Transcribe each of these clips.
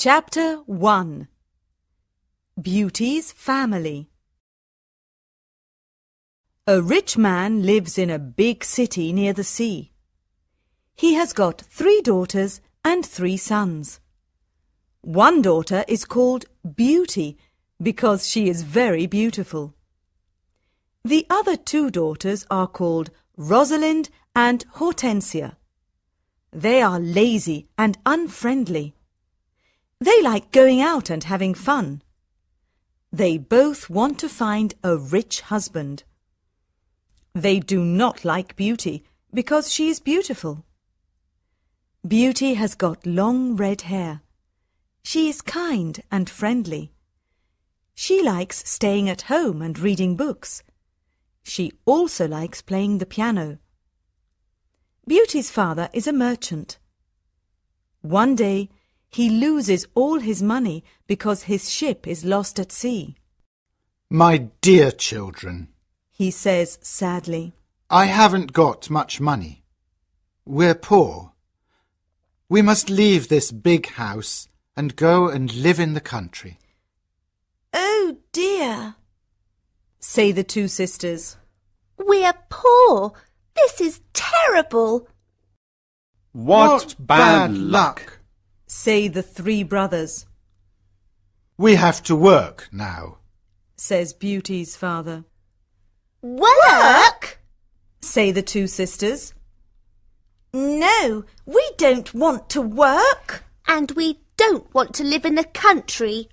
Chapter 1 Beauty's Family. A rich man lives in a big city near the sea. He has got 3 daughters and 3 sons. One daughter is called Beauty because she is very beautiful. The other 2 daughters are called Rosalind and Hortensia. They are lazy and unfriendly. They like going out and having fun. They both want to find a rich husband. They do not like Beauty because she is beautiful. Beauty has got long red hair. She is kind and friendly. She likes staying at home and reading books. She also likes playing the piano. Beauty's father is a merchant. One day, he loses all his money because his ship is lost at sea. My dear children, He says sadly, I haven't got much money. We're poor. We must leave this big house and go and live in the country. Oh dear, say the 2 sisters. we're poor. This is terrible. What bad luck! Say the 3 brothers, We have to work now. says Beauty's father. Work? Say the 2 sisters. No, we don't want to work. And we don't want to live in the country.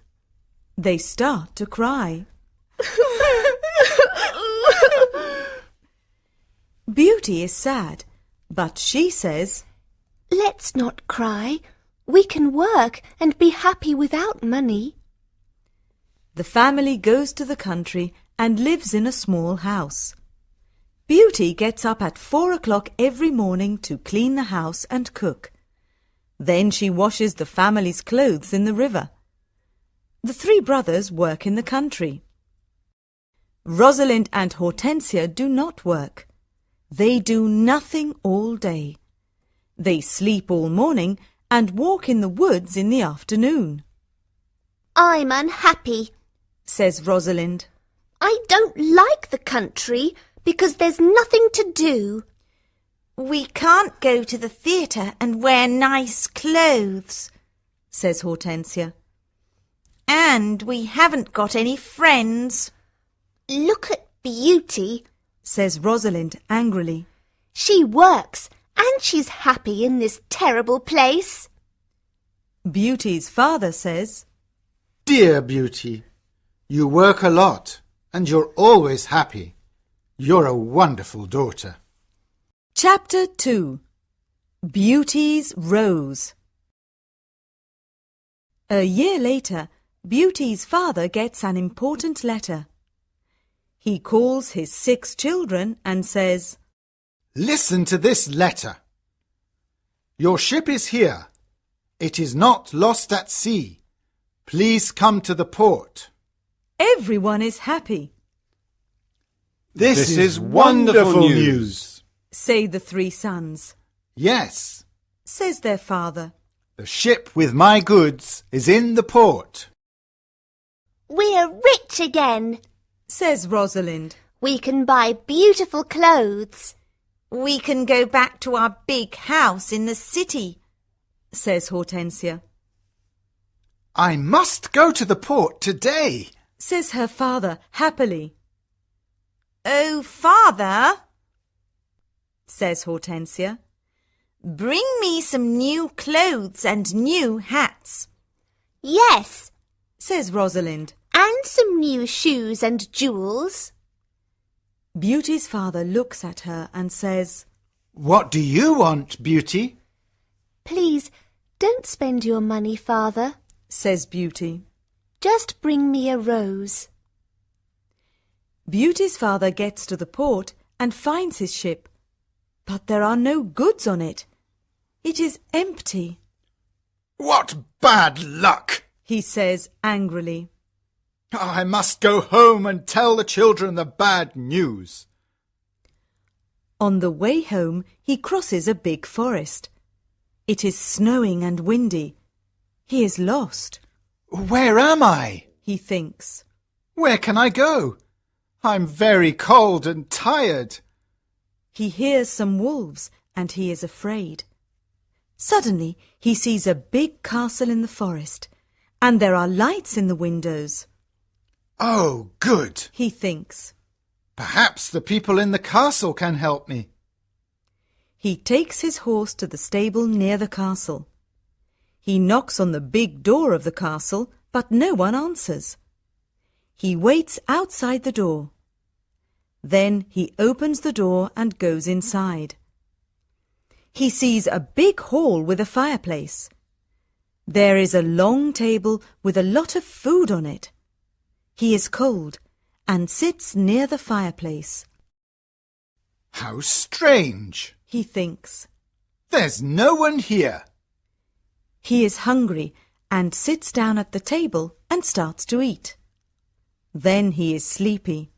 They start to cry. Beauty is sad, but she says, Let's not cry. We can work and be happy without money. The family goes to the country and lives in a small house. Beauty gets up at 4 o'clock every morning to clean the house and cook. Then she washes the family's clothes in the river. The 3 brothers work in the country. Rosalind and Hortensia do not work. They do nothing all day. They sleep all morning and walk in the woods in the afternoon, I'm unhappy. says Rosalind. I don't like the country because there's nothing to do. We can't go to the theatre and wear nice clothes, says Hortensia. and we haven't got any friends. Look at Beauty. Says Rosalind angrily. She works and she's happy in this terrible place. Beauty's father says, Dear Beauty, you work a lot and you're always happy. You're a wonderful daughter. Chapter 2 Beauty's Rose. A year later, Beauty's father gets an important letter. He calls his 6 children and says, Listen to this letter. Your ship is here. It is not lost at sea. Please come to the port. Everyone is happy, This is wonderful news. say the 3 sons. Yes, Says their father. the ship with my goods is in the port. We're rich again. Says Rosalind. We can buy beautiful clothes. We can go back to our big house in the city, Says Hortensia. I must go to the port today. Says her father happily. Oh, Father, Says Hortensia. bring me some new clothes and new hats. Yes, Says Rosalind. and some new shoes and jewels. Beauty's father looks at her and says, What do you want, Beauty? Please, don't spend your money, Father. says Beauty. Just bring me a rose. Beauty's father gets to the port and finds his ship, but there are no goods on it. It is empty, What bad luck! he says angrily. I must go home and tell the children the bad news. On the way home, he crosses a big forest. It is snowing and windy. He is lost, Where am I? he thinks. Where can I go? I'm very cold and tired. He hears some wolves and he is afraid. Suddenly he sees a big castle in the forest, and there are lights in the windows. Oh, good. He thinks. Perhaps the people in the castle can help me. He takes his horse to the stable near the castle. He knocks on the big door of the castle, but no one answers. He waits outside the door. Then he opens the door and goes inside. He sees a big hall with a fireplace. There is a long table with a lot of food on it. He is cold and sits near the fireplace. How strange. He thinks. There's no one here. He is hungry and sits down at the table and starts to eat. Then he is sleepy.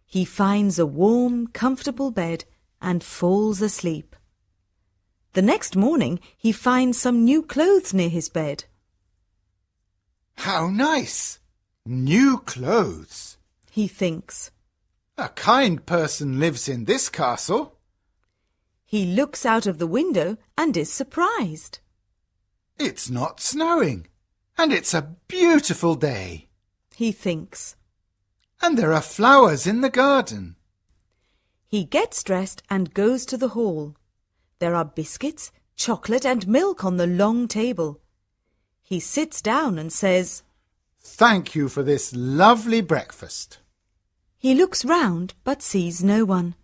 He finds a warm, comfortable bed and falls asleep. The next morning he finds some new clothes near his bed. How nice. New clothes. He thinks. A kind person lives in this castle. He looks out of the window and is surprised. It's not snowing, and it's a beautiful day. He thinks. And there are flowers in the garden. He gets dressed and goes to the hall. There are biscuits, chocolate and milk on the long table. He sits down and says, Thank you for this lovely breakfast. He looks round but sees no one.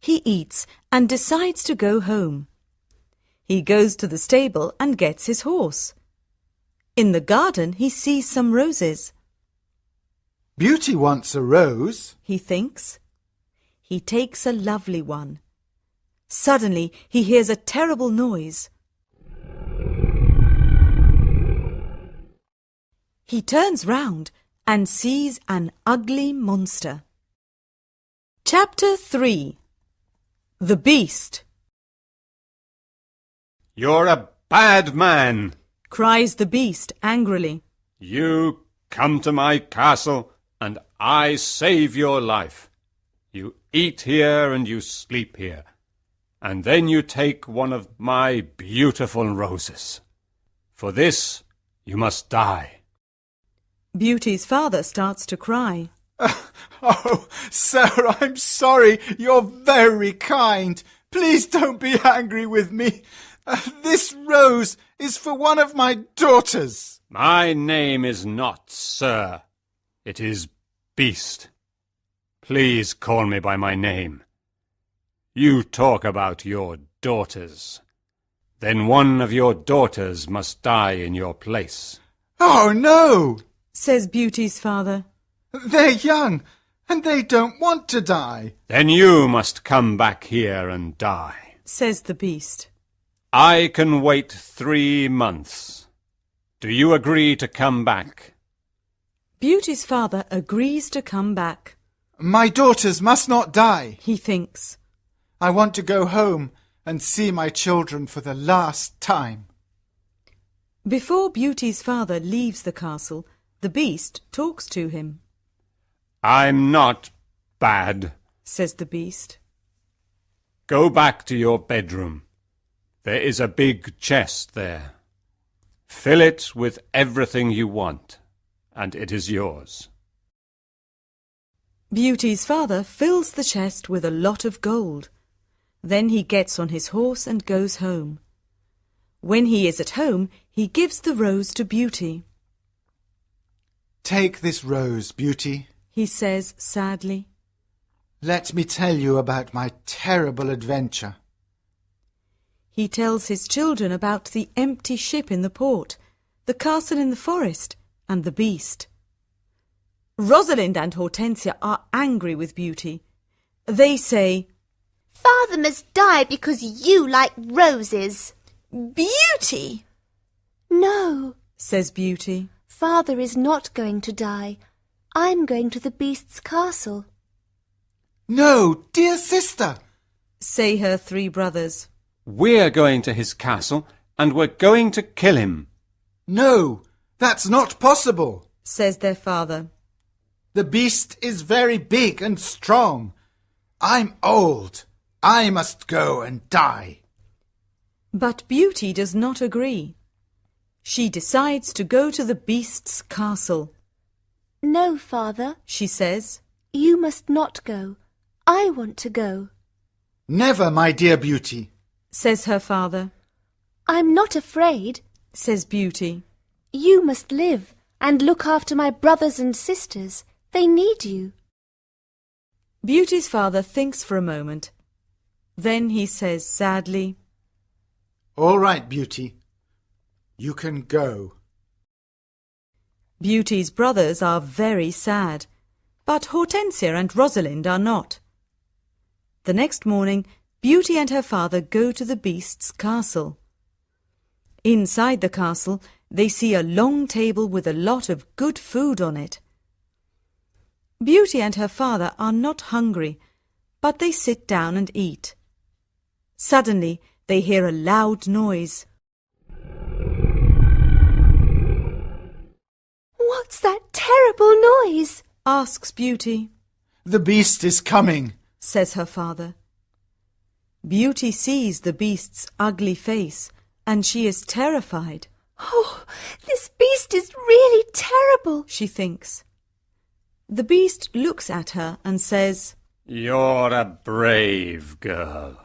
He eats and decides to go home. He goes to the stable and gets his horse. In the garden he sees some roses. Beauty wants a rose. He thinks. He takes a lovely one. Suddenly he hears a terrible noise. He turns round and sees an ugly monster. Chapter 3. The Beast. You're a bad man. Cries the beast angrily. You come to my castle and I save your life. You eat here and you sleep here. And then you take one of my beautiful roses. For this you must die. Beauty's father starts to cry. Oh, sir, I'm sorry. You're very kind. Please don't be angry with me. This rose is for one of my daughters. My name is not Sir. It is Beast. Please call me by my name. You talk about your daughters. Then one of your daughters must die in your place. Oh, no, Says Beauty's father. they're young and they don't want to die. Then you must come back here and die. Says the beast. I can wait 3 months. Do you agree to come back? Beauty's father agrees to come back. My daughters must not die. He thinks. I want to go home and see my children for the last time. Before Beauty's father leaves the castle, the beast talks to him. I'm not bad. Says the beast. Go back to your bedroom. There is a big chest there. Fill it with everything you want, and it is yours. Beauty's father fills the chest with a lot of gold. Then he gets on his horse and goes home. When he is at home, he gives the rose to Beauty. Take this rose, Beauty. He says sadly. Let me tell you about my terrible adventure. He tells his children about the empty ship in the port, the castle in the forest, and the beast. Rosalind and Hortensia are angry with Beauty. They say, Father must die because you like roses. Beauty! No, Says Beauty. Father is not going to die. I'm going to the beast's castle. No, dear sister. Say her 3 brothers. We're going to his castle, and we're going to kill him. No, that's not possible, says their father. The beast is very big and strong. I'm old. I must go and die. But Beauty does not agree. She decides to go to the beast's castle. No, Father, She says, you must not go. I want to go. Never, my dear Beauty. says her father, I'm not afraid. says Beauty. You must live and look after my brothers and sisters. They need you. Beauty's father thinks for a moment. Then he says sadly, All right, Beauty. You can go. Beauty's brothers are very sad, but Hortensia and Rosalind are not. The next morning, Beauty and her father go to the beast's castle. Inside the castle, they see a long table with a lot of good food on it. Beauty and her father are not hungry, but they sit down and eat. Suddenly, they hear a loud noise. What's that terrible noise? Asks Beauty, The beast is coming. says her father. Beauty sees the beast's ugly face, and she is terrified, Oh, this beast is really terrible. she thinks. The beast looks at her and says, You're a brave girl.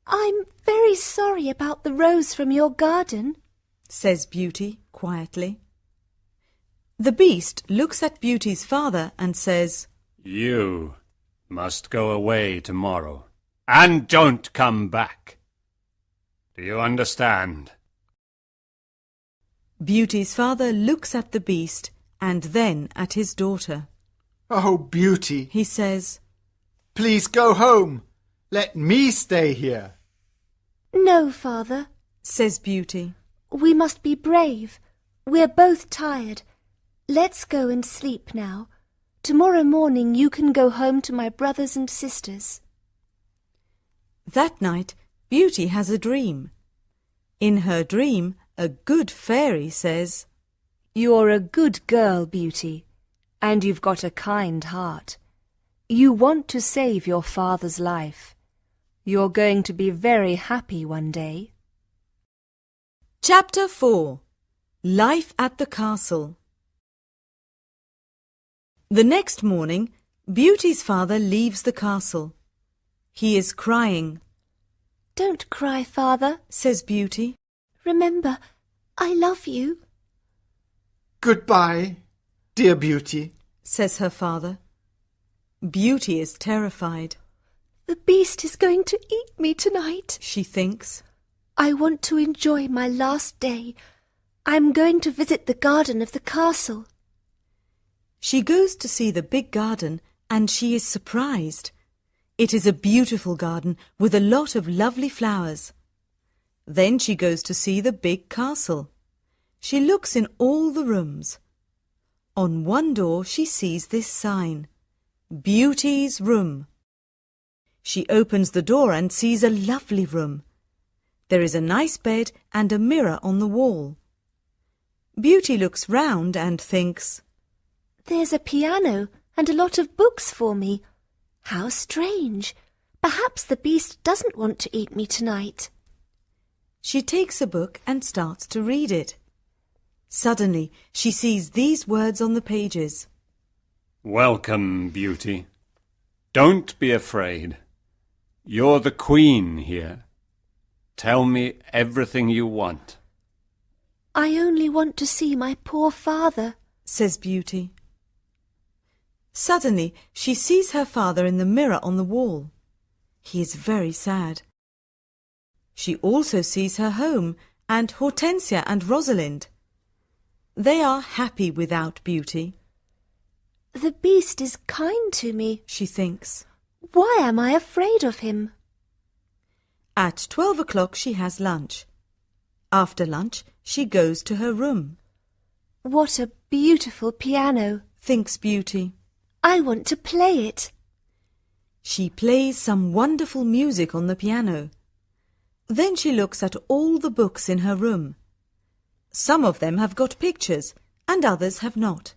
I'm very sorry about the rose from your garden. says Beauty quietly. The beast looks at Beauty's father and says, You must go away tomorrow, and don't come back. Do you understand? Beauty's father looks at the beast and then at his daughter. Oh, Beauty, He says, please go home. Let me stay here. No, Father. says Beauty. We must be brave. We're both tired. Let's go and sleep now. Tomorrow morning you can go home to my brothers and sisters. That night, Beauty has a dream. In her dream, a good fairy says, You're a good girl, Beauty, and you've got a kind heart. You want to save your father's life. You're going to be very happy one day. Chapter 4. Life at the Castle. The next morning, Beauty's father leaves the castle. He is crying, Don't cry, Father. says Beauty. Remember, I love you. Goodbye, dear Beauty. says her father. Beauty is terrified, The beast is going to eat me tonight. she thinks. I want to enjoy my last day. I'm going to visit the garden of the castle. She goes to see the big garden and she is surprised. It is a beautiful garden with a lot of lovely flowers. Then she goes to see the big castle. She looks in all the rooms. On one door she sees this sign, Beauty's Room. She opens the door and sees a lovely room. There is a nice bed and a mirror on the wall. Beauty looks round and thinks, There's a piano and a lot of books for me. How strange. Perhaps the beast doesn't want to eat me tonight. She takes a book and starts to read it. Suddenly, she sees these words on the pages. Welcome, Beauty. Don't be afraid. You're the queen here. Tell me everything you want. I only want to see my poor father. Says Beauty. Suddenly, she sees her father in the mirror on the wall. He is very sad. She also sees her home and Hortensia and Rosalind. They are happy without Beauty, The beast is kind to me. she thinks. Why am I afraid of him? At 12 o'clock she has lunch. After lunch, she goes to her room, What a beautiful piano. thinks Beauty. I want to play it. She plays some wonderful music on the piano. Then she looks at all the books in her room. Some of them have got pictures and others have not.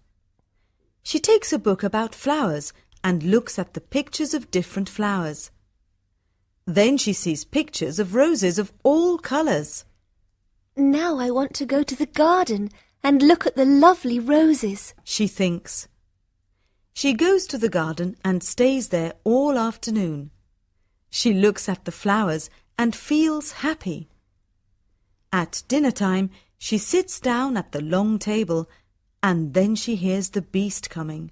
She takes a book about flowers and looks at the pictures of different flowers. Then she sees pictures of roses of all colours. Now I want to go to the garden and look at the lovely roses. She thinks. She goes to the garden and stays there all afternoon. She looks at the flowers and feels happy. At dinner time, she sits down at the long table and then she hears the beast coming.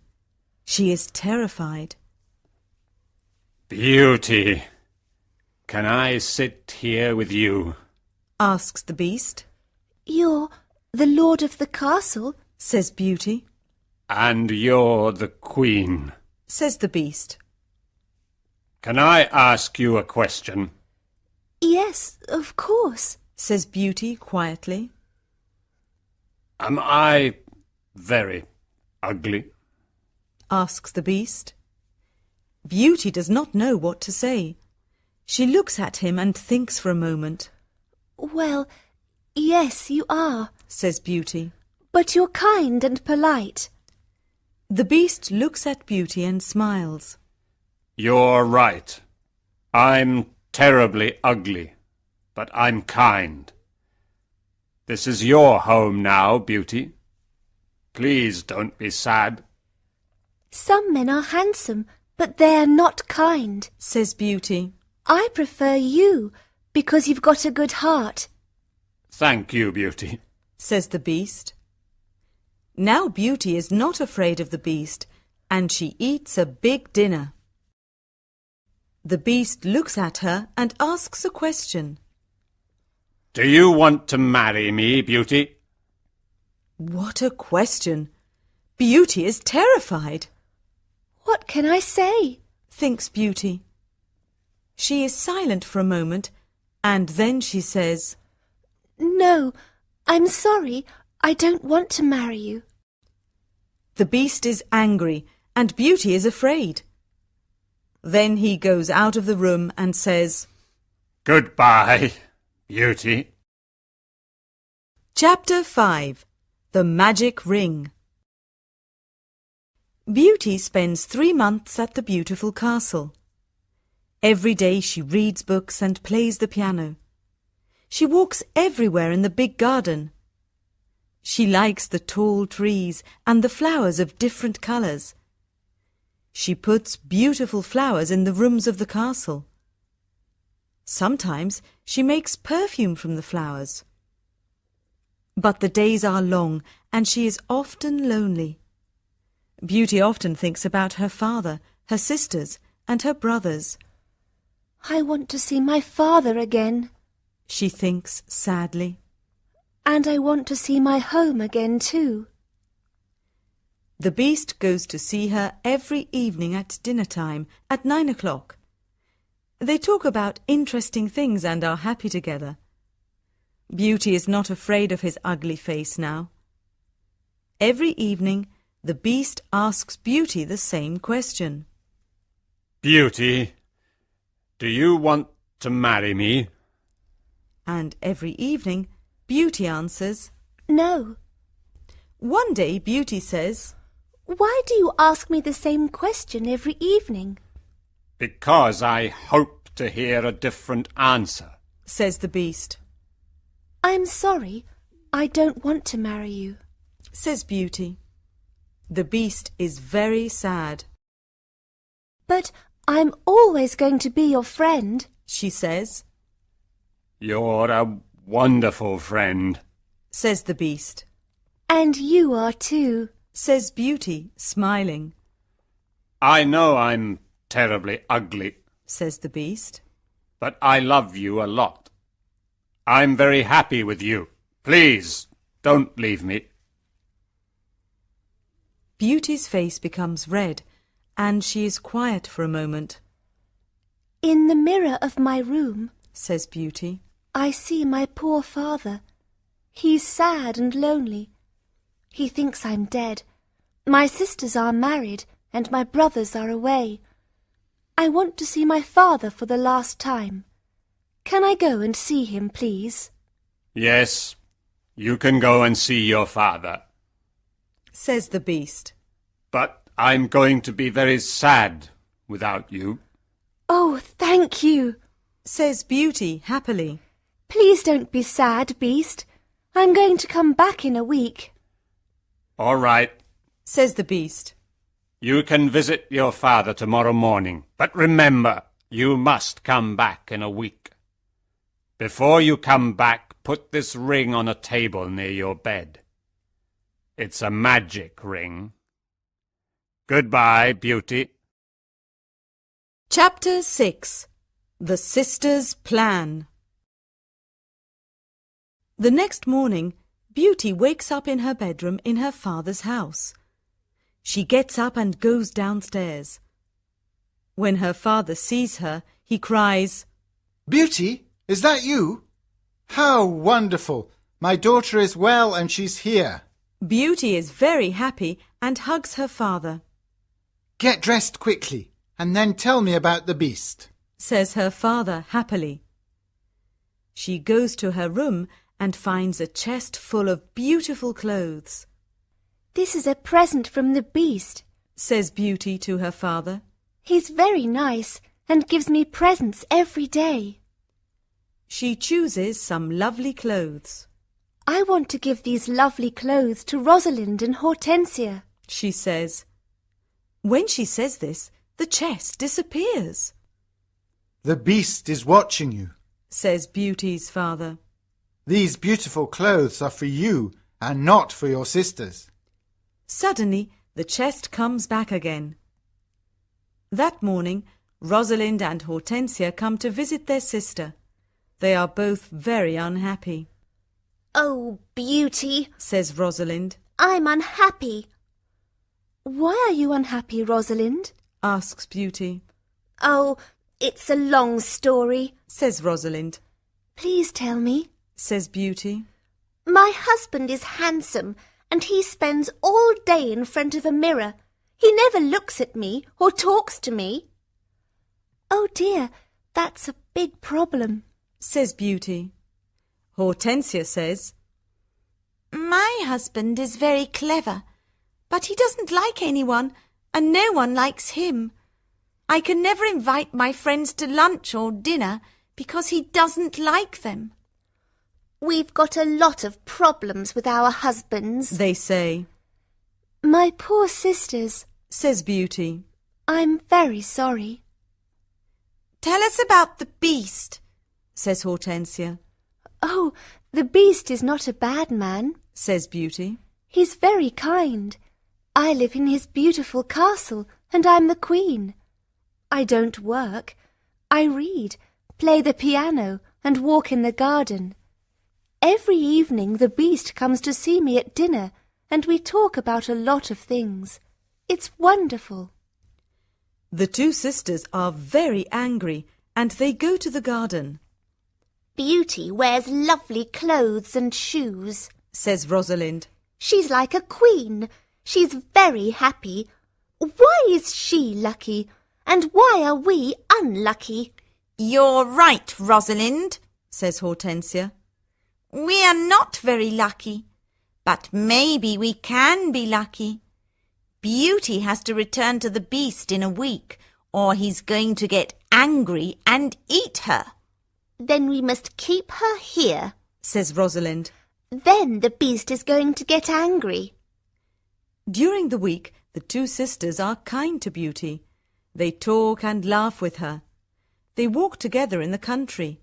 She is terrified. Beauty, can I sit here with you? Asks the beast. You're the lord of the castle? Says Beauty. And you're the queen. Says the beast. Can I ask you a question? Yes, of course. Says Beauty quietly. Am I very ugly? Asks the beast. Beauty does not know what to say. She looks at him and thinks for a moment. Well, yes, you are. Says Beauty. But you're kind and polite. The beast looks at Beauty and smiles. You're right. I'm terribly ugly, but I'm kind. This is your home now, Beauty. Please don't be sad. Some men are handsome, but they're not kind. Says Beauty. I prefer you because you've got a good heart. Thank you, Beauty. Says the beast. Now Beauty is not afraid of the beast, and she eats a big dinner. The beast looks at her and asks a question. Do you want to marry me, Beauty? What a question! Beauty is terrified. What can I say? Thinks Beauty. She is silent for a moment, and then she says, No, I'm sorry. I don't want to marry you. The beast is angry, and Beauty is afraid. Then he goes out of the room and says, Goodbye, Beauty. Chapter 5. The Magic Ring. Beauty spends 3 months at the beautiful castle. Every day she reads books and plays the piano. She walks everywhere in the big garden. She likes the tall trees and the flowers of different colours. She puts beautiful flowers in the rooms of the castle. Sometimes she makes perfume from the flowers. But the days are long and she is often lonely. Beauty often thinks about her father, her sisters, and her brothers. I want to see my father again. She thinks sadly. And I want to see my home again too. The beast goes to see her every evening at dinner time at 9 o'clock. They talk about interesting things and are happy together. Beauty is not afraid of his ugly face now. Every evening, the beast asks Beauty the same question. Beauty, do you want to marry me? And every evening, Beauty answers, No. One day Beauty says, Why do you ask me the same question every evening? Because I hope to hear a different answer. Says the beast. I'm sorry. I don't want to marry you. Says Beauty. The beast is very sad. But I'm always going to be your friend. She says. You're a wonderful friend. Says the beast. And you are too. Says Beauty, smiling. I know I'm terribly ugly, Says the beast. but I love you a lot. I'm very happy with you. Please, don't leave me. Beauty's face becomes red, and she is quiet for a moment. In the mirror of my room, Says Beauty. I see my poor father. He's sad and lonely. He thinks I'm dead. My sisters are married, and my brothers are away. I want to see my father for the last time. Can I go and see him, please? Yes, You can go and see your father. Says the Beast. But I'm going to be very sad without you. Oh, thank you. Says Beauty happily. Please don't be sad, Beast. I'm going to come back in a week. All right. Says the Beast. You can visit your father tomorrow morning. But remember, you must come back in a week. Before you come back, put this ring on a table near your bed. It's a magic ring. Goodbye, Beauty. Chapter 6. The Sisters' Plan. The next morning, Beauty wakes up in her bedroom in her father's house. She gets up and goes downstairs. When her father sees her, he cries, Beauty, is that you? How wonderful! My daughter is well and she's here. Beauty is very happy and hugs her father. Get dressed quickly and then tell me about the beast. Says her father happily. She goes to her room and finds a chest full of beautiful clothes. This is a present from the Beast. Says Beauty to her father. He's very nice and gives me presents every day. She chooses some lovely clothes. I want to give these lovely clothes to Rosalind and Hortensia. She says. When she says this, the chest disappears. The beast is watching you. Says Beauty's father. These beautiful clothes are for you and not for your sisters. Suddenly, the chest comes back again. That morning, Rosalind and Hortensia come to visit their sister. They are both very unhappy. Oh, Beauty, Says Rosalind. I'm unhappy. Why are you unhappy, Rosalind? Asks Beauty. Oh, it's a long story. Says Rosalind. Please tell me. Says Beauty. My husband is handsome and he spends all day in front of a mirror. He never looks at me or talks to me. Oh dear, that's a big problem. Says Beauty. Hortensia says, My husband is very clever, but he doesn't like anyone, and no one likes him. I can never invite my friends to lunch or dinner because he doesn't like them. We've got a lot of problems with our husbands. they say. My poor sisters, Says Beauty. I'm very sorry. Tell us about the beast. Says Hortensia. Oh, the Beast is not a bad man. Says Beauty. He's very kind. I live in his beautiful castle and I'm the queen. I don't work. I read, play the piano and walk in the garden. Every evening the Beast comes to see me at dinner and we talk about a lot of things. It's wonderful. The two sisters are very angry and they go to the garden. Beauty wears lovely clothes and shoes. Says Rosalind. She's like a queen. She's very happy. Why is she lucky? And why are we unlucky? You're right, Rosalind, Says Hortensia. we are not very lucky, but maybe we can be lucky. Beauty has to return to the beast in a week, or he's going to get angry and eat her. Then we must keep her here. Says Rosalind. Then the Beast is going to get angry. During the week, the two sisters are kind to Beauty. They talk and laugh with her. They walk together in the country.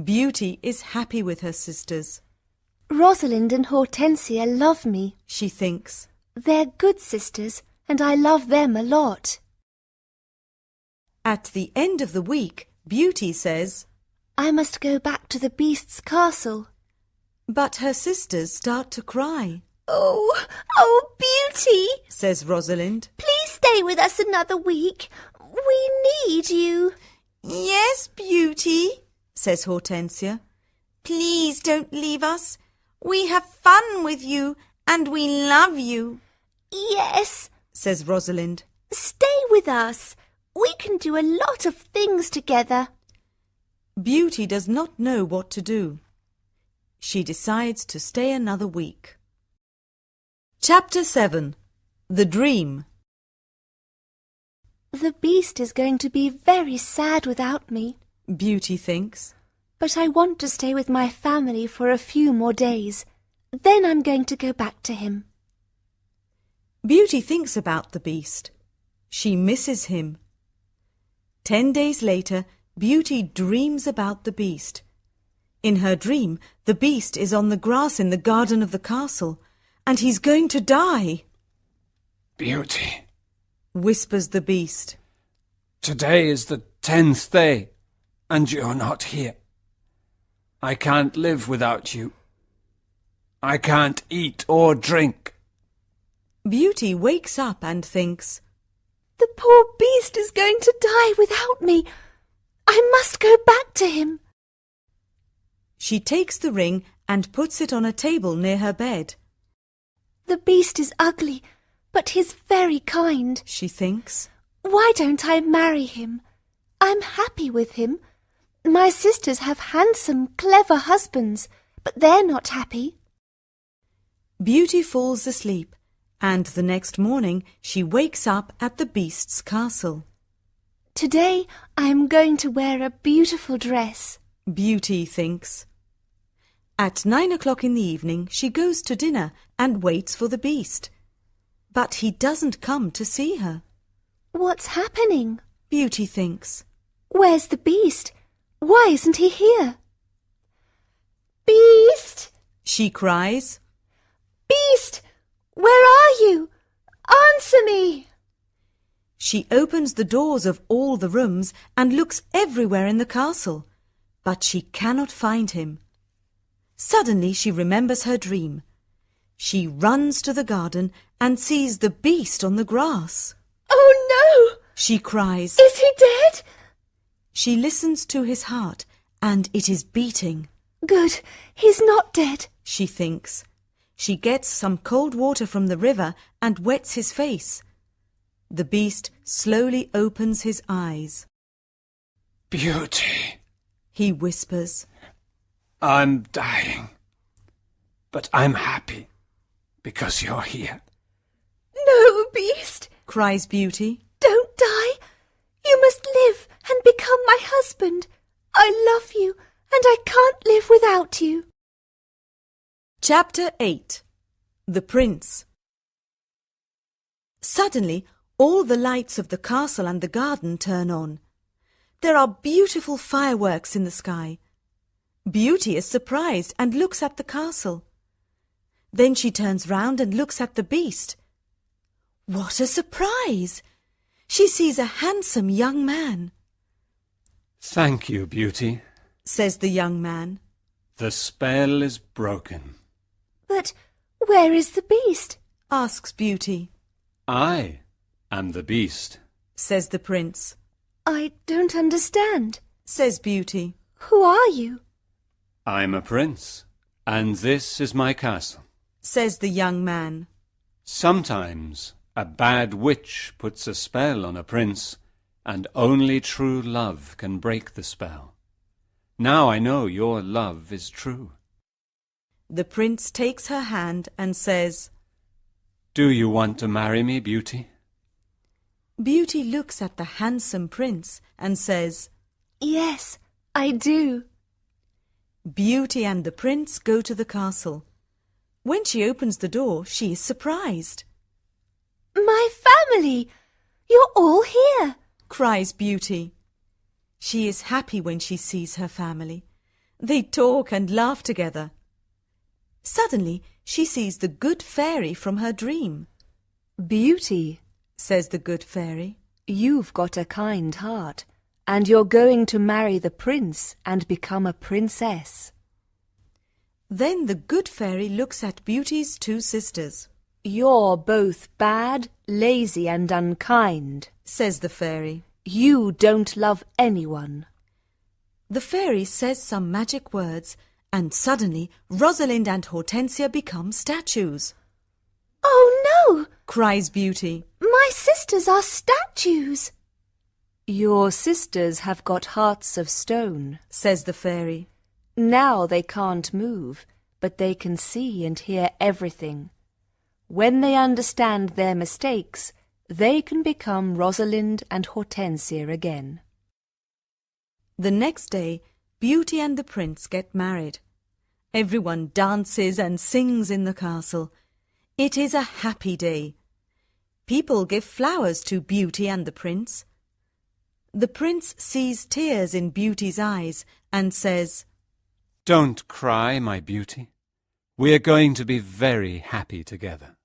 Beauty is happy with her sisters. Rosalind and Hortensia love me. She thinks. They're good sisters, and I love them a lot. At the end of the week, Beauty says, I must go back to the Beast's castle. but her sisters start to cry. Oh, Beauty! Says Rosalind. Please stay with us another week. We need you. Yes, Beauty, says Hortensia. Please don't leave us. We have fun with you and we love you. Yes, Says Rosalind. stay with us. We can do a lot of things together. Beauty does not know what to do. She decides to stay another week. Chapter 7. The Dream. The beast is going to be very sad without me, Beauty thinks. but I want to stay with my family for a few more days. Then I'm going to go back to him. Beauty thinks about the beast. She misses him. 10 days later, Beauty dreams about the beast. In her dream, the beast is on the grass in the garden of the castle, and he's going to die. Beauty, Whispers the beast. today is the 10th day, and you're not here. I can't live without you. I can't eat or drink. Beauty wakes up and thinks, The poor beast is going to die without me. I must go back to him. She takes the ring and puts it on a table near her bed. The beast is ugly, but he's very kind. She thinks. Why don't I marry him? I'm happy with him. My sisters have handsome, clever husbands, but they're not happy. Beauty falls asleep, and the next morning she wakes up at the beast's castle. Today I am going to wear a beautiful dress. Beauty thinks. At 9 o'clock in the evening she goes to dinner and waits for the beast. But he doesn't come to see her. What's happening? Beauty thinks. Where's the beast? Why isn't he here? Beast! She cries. Beast! Where are you? Answer me! She opens the doors of all the rooms and looks everywhere in the castle, but she cannot find him. Suddenly she remembers her dream. She runs to the garden and sees the beast on the grass. Oh no! She cries. Is he dead? She listens to his heart, and it is beating. Good, he's not dead. She thinks. She gets some cold water from the river and wets his face. The beast slowly opens his eyes. Beauty, He whispers. I'm dying, but I'm happy because you're here. No, Beast, Cries Beauty. don't die. You must live and become my husband. I love you, and I can't live without you. Chapter 8. The Prince. Suddenly, all the lights of the castle and the garden turn on. There are beautiful fireworks in the sky. Beauty is surprised and looks at the castle. Then she turns round and looks at the beast. What a surprise! She sees a handsome young man. Thank you, Beauty. Says the young man. The spell is broken. But where is the beast? Asks Beauty. I am the beast. Says the prince. I don't understand. Says Beauty. Who are you? I'm a prince, and this is my castle. Says the young man. Sometimes a bad witch puts a spell on a prince, and only true love can break the spell. Now I know your love is true. The prince takes her hand and says, Do you want to marry me, Beauty? Beauty looks at the handsome prince and says, Yes, I do. Beauty and the prince go to the castle. When she opens the door, she is surprised. My family! You're all here. Cries Beauty. She is happy when she sees her family. They talk and laugh together. Suddenly, she sees the good fairy from her dream. Beauty, Says the good fairy. you've got a kind heart, and you're going to marry the prince and become a princess. Then the good fairy looks at Beauty's two sisters. You're both bad, lazy, and unkind. Says the fairy. You don't love anyone. The fairy says some magic words, and suddenly Rosalind and Hortensia become statues. Oh no! Cries Beauty. My sisters are statues. Your sisters have got hearts of stone. Says the fairy. Now they can't move, but they can see and hear everything. When they understand their mistakes, they can become Rosalind and Hortensia again. The next day, Beauty and the Prince get married. Everyone dances and sings in the castle. It is a happy day. People give flowers to Beauty and the Prince. The Prince sees tears in Beauty's eyes and says, "Don't cry, my beauty. We are going to be very happy together."